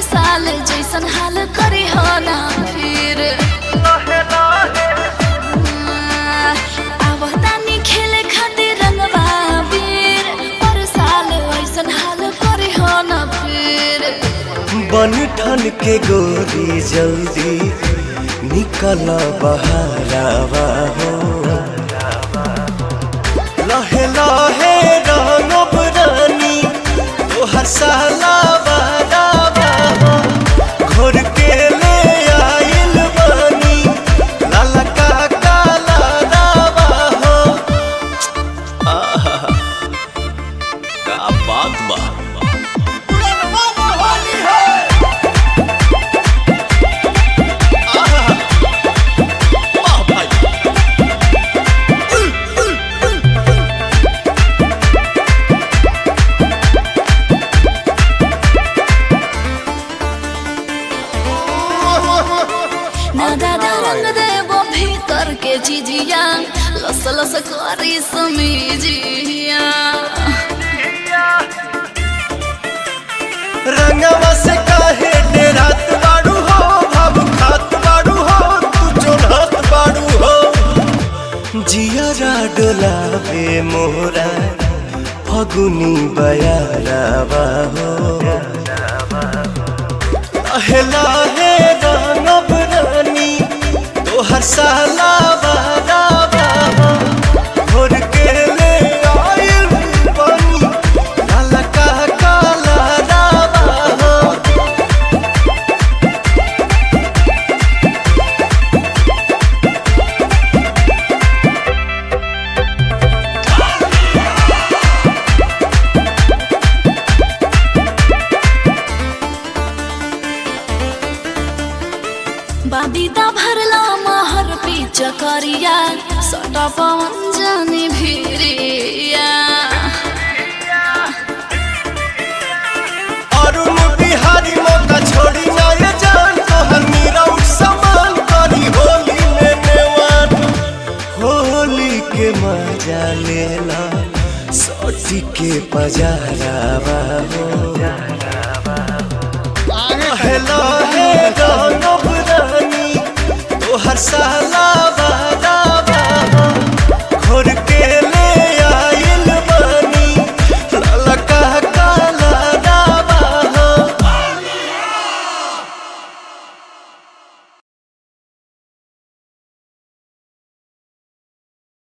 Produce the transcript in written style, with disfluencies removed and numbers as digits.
हाल करे हो ना फिर आवतानी खेले खातिर रंगवा वीर पर साल ऐसन हाल करे हो ना फिर बन ठन के गोरी जल्दी निकल बहरावा हो लहे लहे रंगब रानी तोहर साला बहरावा हो घोर के ले आइल बानी लाला का काला रावा हो आहा का बात बा ना दादा रंग देवो भीतर के जिजिया लस लस करी समीजिया रंगवा से काहे डेरात बाड़ू हो भाव खात बाड़ू हो तू जोड़त बाड़ू हो जियरा डोलावे मोरा फगुनी बयारावा हो लहे लहे रंगब रानी तोहर साला बहरावा हो घोर के ले आइल बानी लाला का काला रावा हो बाबीता भरला महर पीछ करिया सटा पवन जानी भिरिया अरुण बिहारी मौका छोड़ी जाए जान तोहर मीरा उठ समान करी होली में नेवान होली के मजा लेला सोटी के पजारावा हो लहे लहे रंगब रानी तोहर साला